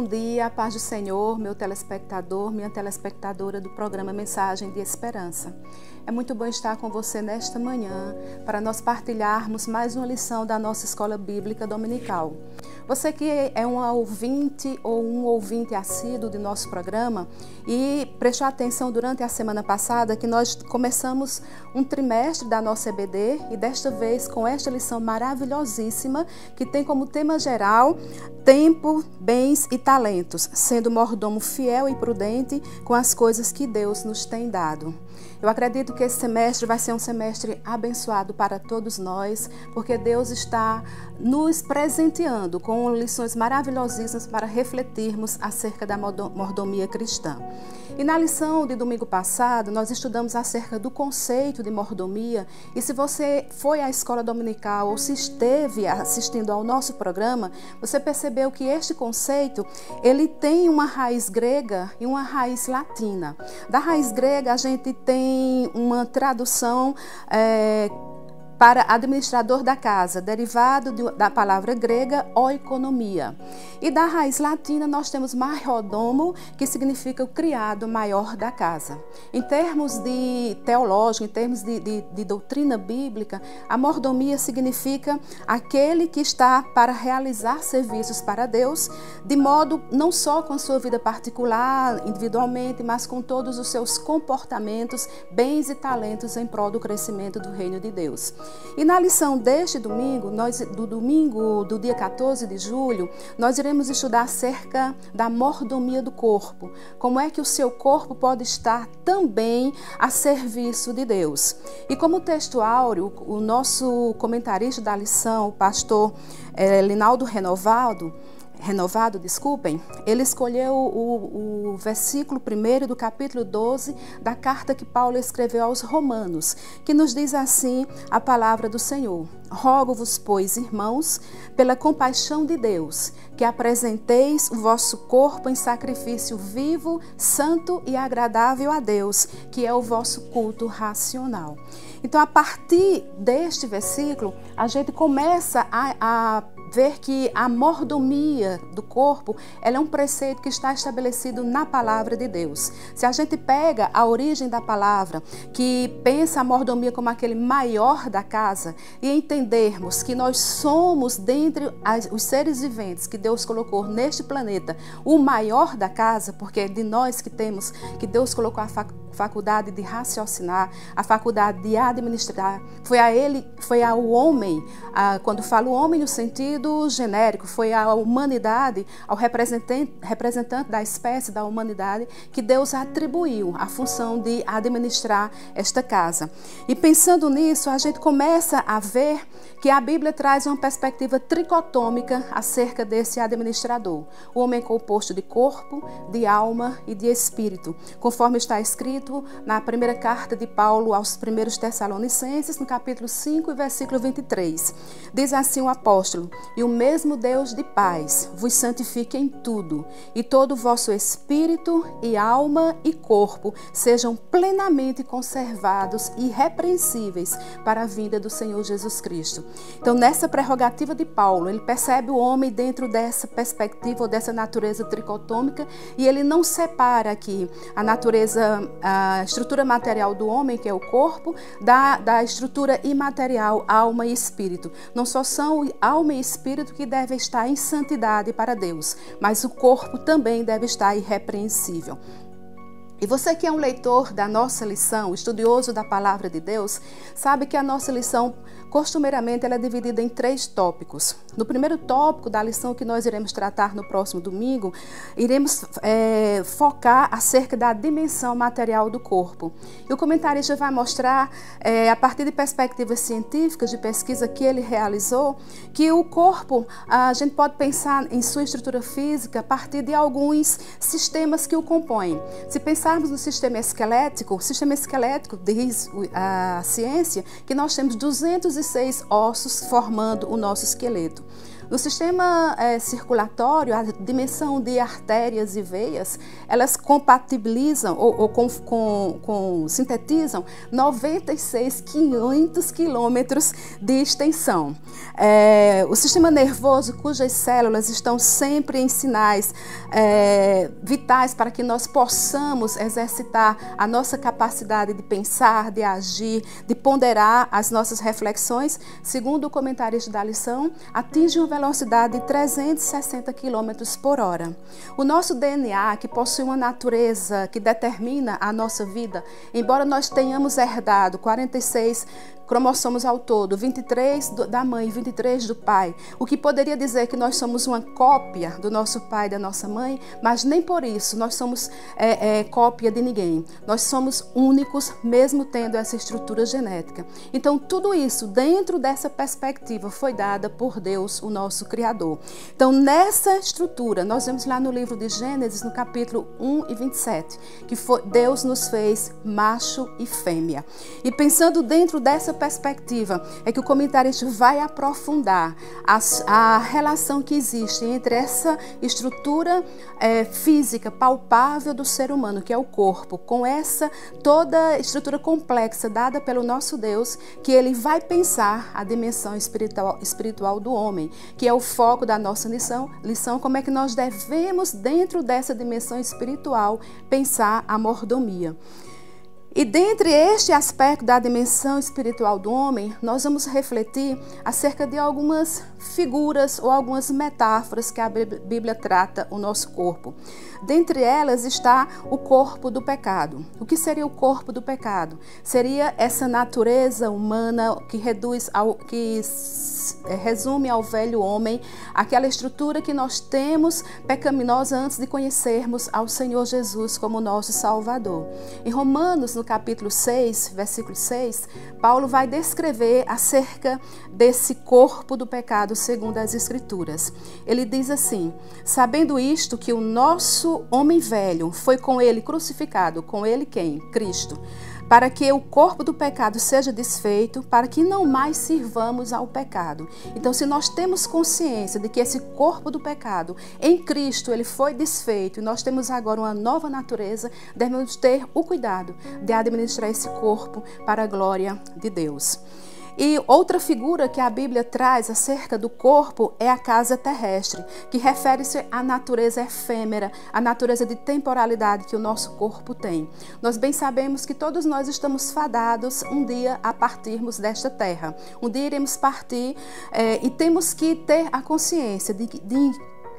bom dia, a paz do Senhor, meu telespectador, minha telespectadora do programa Mensagem de Esperança. É muito bom estar com você nesta manhã para nós partilharmos mais uma lição da nossa Escola Bíblica Dominical. Você que é uma ouvinte ou um ouvinte assíduo de nosso programa e prestou atenção durante a semana passada que nós começamos um trimestre da nossa EBD e desta vez com esta lição maravilhosíssima que tem como tema geral tempo, bens e talentos, sendo mordomo fiel e prudente com as coisas que Deus nos tem dado. Eu acredito que esse semestre vai ser um semestre abençoado para todos nós, porque Deus está nos presenteando com lições maravilhosíssimas para refletirmos acerca da mordomia cristã. E na lição de domingo passado, nós estudamos acerca do conceito de mordomia, e se você foi à escola dominical ou se esteve assistindo ao nosso programa, você percebeu que este conceito, ele tem uma raiz grega e uma raiz latina. Da raiz grega, a gente tem uma tradução para administrador da casa, derivado da palavra grega oikonomia. E da raiz latina nós temos maiordomo, que significa o criado maior da casa. Em termos de teológico, em termos de doutrina bíblica, a mordomia significa aquele que está para realizar serviços para Deus, de modo não só com a sua vida particular, individualmente, mas com todos os seus comportamentos, bens e talentos em prol do crescimento do reino de Deus. E na lição deste domingo, do dia 14 de julho, nós iremos estudar acerca da mordomia do corpo. Como é que o seu corpo pode estar também a serviço de Deus. E como texto áureo, o nosso comentarista da lição, o pastor Linaldo Renovado, ele escolheu o versículo 1 do capítulo 12 da carta que Paulo escreveu aos Romanos, que nos diz assim a palavra do Senhor: Rogo-vos, pois, irmãos, pela compaixão de Deus, que apresenteis o vosso corpo em sacrifício vivo, santo e agradável a Deus, que é o vosso culto racional. Então, a partir deste versículo, a gente começa a ver que a mordomia do corpo, ela é um preceito que está estabelecido na palavra de Deus. Se a gente pega a origem da palavra, que pensa a mordomia como aquele maior da casa, e entendermos que nós somos, dentre os seres viventes que Deus colocou neste planeta, o maior da casa, porque é de nós que temos, que Deus colocou a faculdade de raciocinar, a faculdade de administrar, foi ao homem, quando falo homem no sentido genérico, foi a humanidade, ao representante da espécie da humanidade, que Deus atribuiu a função de administrar esta casa. E pensando nisso, a gente começa a ver que a Bíblia traz uma perspectiva tricotômica acerca desse administrador. O homem é composto de corpo, de alma e de espírito, conforme está escrito na primeira carta de Paulo aos primeiros Tessalonicenses, no capítulo 5, versículo 23. Diz assim o apóstolo: E o mesmo Deus de paz vos santifique em tudo, e todo o vosso espírito e alma e corpo sejam plenamente conservados e irrepreensíveis para a vinda do Senhor Jesus Cristo. Então, nessa prerrogativa de Paulo, ele percebe o homem dentro dessa perspectiva ou dessa natureza tricotômica, e ele não separa aqui a natureza, a estrutura material do homem, que é o corpo, da estrutura imaterial, alma e espírito. Não só são alma e espírito que devem estar em santidade para Deus, mas o corpo também deve estar irrepreensível. E você que é um leitor da nossa lição, estudioso da palavra de Deus, sabe que a nossa lição, costumeiramente, ela é dividida em 3 tópicos. No primeiro tópico da lição que nós iremos tratar no próximo domingo, iremos focar acerca da dimensão material do corpo. E o comentarista vai mostrar, a partir de perspectivas científicas, de pesquisa que ele realizou, que o corpo, a gente pode pensar em sua estrutura física a partir de alguns sistemas que o compõem. Se pensarmos no sistema esquelético, diz a ciência, que nós temos 206 ossos formando o nosso esqueleto. No sistema circulatório, a dimensão de artérias e veias, elas compatibilizam sintetizam 96.500 quilômetros de extensão. O sistema nervoso, cujas células estão sempre em sinais vitais para que nós possamos exercitar a nossa capacidade de pensar, de agir, de ponderar as nossas reflexões, segundo o comentarista da lição, atinge uma velocidade de 360 km por hora. O nosso DNA, que possui uma natureza que determina a nossa vida, embora nós tenhamos herdado 46 cromossomos ao todo, 23 da mãe e 23 do pai, o que poderia dizer que nós somos uma cópia do nosso pai e da nossa mãe, mas nem por isso nós somos cópia de ninguém. Nós somos únicos, mesmo tendo essa estrutura genética. Então, tudo isso, dentro dessa perspectiva, foi dada por Deus, o nosso Criador. Então, nessa estrutura, nós vemos lá no livro de Gênesis, no capítulo 1 e 27, que Deus nos fez macho e fêmea. E pensando dentro dessa perspectiva, é que o comentarista vai aprofundar a relação que existe entre essa estrutura física palpável do ser humano, que é o corpo, com essa toda estrutura complexa dada pelo nosso Deus, que ele vai pensar a dimensão espiritual do homem, que é o foco da nossa lição, como é que nós devemos, dentro dessa dimensão espiritual, pensar a mordomia. E dentre este aspecto da dimensão espiritual do homem, nós vamos refletir acerca de algumas figuras ou algumas metáforas que a Bíblia trata o nosso corpo. Dentre elas está o corpo do pecado. O que seria o corpo do pecado? Seria essa natureza humana que resume ao velho homem, aquela estrutura que nós temos pecaminosa antes de conhecermos ao Senhor Jesus como nosso Salvador. Em Romanos, no capítulo 6, versículo 6, Paulo vai descrever acerca desse corpo do pecado segundo as Escrituras. Ele diz assim: sabendo isto, que o nosso homem velho foi com ele crucificado, com ele quem? Cristo, para que o corpo do pecado seja desfeito, para que não mais sirvamos ao pecado. Então, se nós temos consciência de que esse corpo do pecado, em Cristo, ele foi desfeito, e nós temos agora uma nova natureza, devemos ter o cuidado de administrar esse corpo para a glória de Deus. E outra figura que a Bíblia traz acerca do corpo é a casa terrestre, que refere-se à natureza efêmera, à natureza de temporalidade que o nosso corpo tem. Nós bem sabemos que todos nós estamos fadados um dia a partirmos desta terra. Um dia iremos partir e temos que ter a consciência de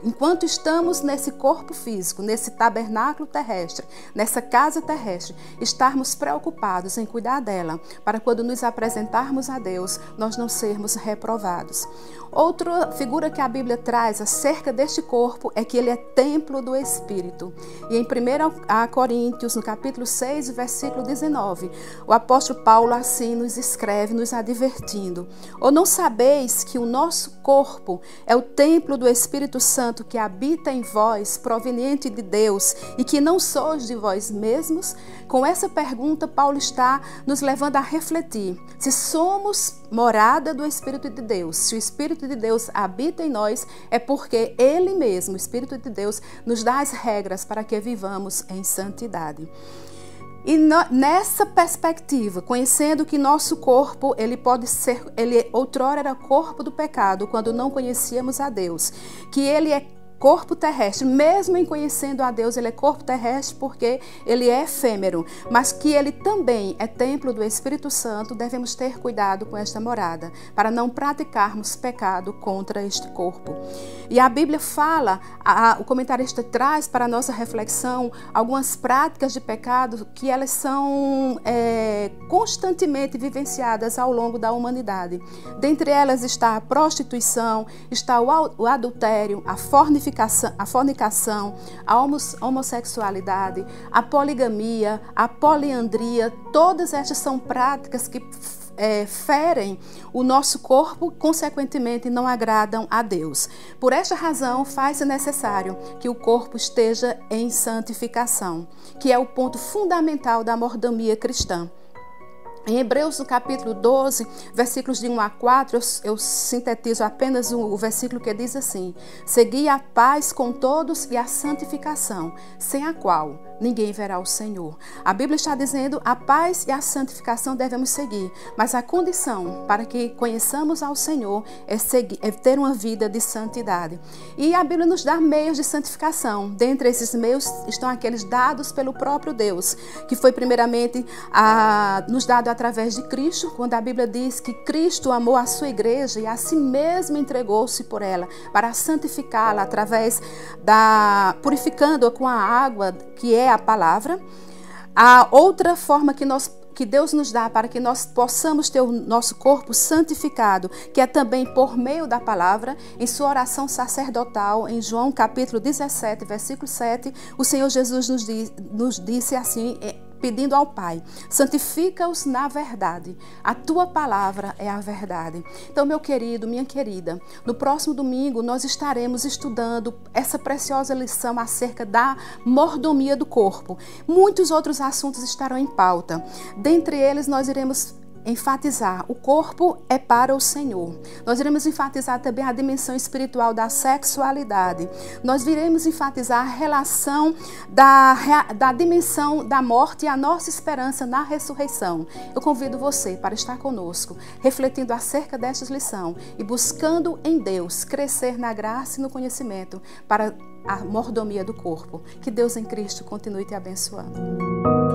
enquanto estamos nesse corpo físico, nesse tabernáculo terrestre, nessa casa terrestre, estarmos preocupados em cuidar dela, para quando nos apresentarmos a Deus, nós não sermos reprovados. Outra figura que a Bíblia traz acerca deste corpo é que ele é templo do Espírito. E em 1 Coríntios, no capítulo 6, versículo 19, o apóstolo Paulo assim nos escreve, nos advertindo: ou não sabeis que o nosso corpo é o templo do Espírito Santo que habita em vós, proveniente de Deus, e que não sois de vós mesmos? Com essa pergunta, Paulo está nos levando a refletir se somos morada do Espírito de Deus. Se o Espírito de Deus habita em nós, é porque Ele mesmo, o Espírito de Deus, nos dá as regras para que vivamos em santidade. E nessa perspectiva, conhecendo que nosso corpo, ele outrora era corpo do pecado, quando não conhecíamos a Deus, que ele é corpo terrestre, mesmo em conhecendo a Deus, ele é corpo terrestre porque ele é efêmero, mas que ele também é templo do Espírito Santo, devemos ter cuidado com esta morada, para não praticarmos pecado contra este corpo. E a Bíblia fala, o comentarista traz para a nossa reflexão algumas práticas de pecado que elas são constantemente vivenciadas ao longo da humanidade. Dentre elas está a prostituição, está o adultério, a fornicação, a homossexualidade, a poligamia, a poliandria. Todas estas são práticas que ferem o nosso corpo, consequentemente não agradam a Deus. Por esta razão, faz-se necessário que o corpo esteja em santificação, que é o ponto fundamental da mordomia cristã. Em Hebreus, no capítulo 12, versículos de 1 a 4, eu sintetizo apenas o versículo que diz assim: segui a paz com todos e a santificação, sem a qual ninguém verá o Senhor. A Bíblia está dizendo a paz e a santificação devemos seguir, mas a condição para que conheçamos ao Senhor é ter uma vida de santidade. E a Bíblia nos dá meios de santificação. Dentre esses meios estão aqueles dados pelo próprio Deus, que foi primeiramente nos dado através de Cristo, quando a Bíblia diz que Cristo amou a sua igreja e a si mesmo entregou-se por ela, para santificá-la através purificando-a com a água, que é a palavra. A outra forma que Deus nos dá para que nós possamos ter o nosso corpo santificado, que é também por meio da palavra, em sua oração sacerdotal, em João capítulo 17, versículo 7, o Senhor Jesus nos disse assim, pedindo ao Pai: santifica-os na verdade, a tua palavra é a verdade. Então, meu querido, minha querida, no próximo domingo nós estaremos estudando essa preciosa lição acerca da mordomia do corpo. Muitos outros assuntos estarão em pauta. Dentre eles, nós iremos enfatizar: o corpo é para o Senhor. Nós iremos enfatizar também a dimensão espiritual da sexualidade. Nós iremos enfatizar a relação da dimensão da morte e a nossa esperança na ressurreição. Eu convido você para estar conosco, refletindo acerca destas lições e buscando em Deus crescer na graça e no conhecimento para a mordomia do corpo. Que Deus em Cristo continue te abençoando.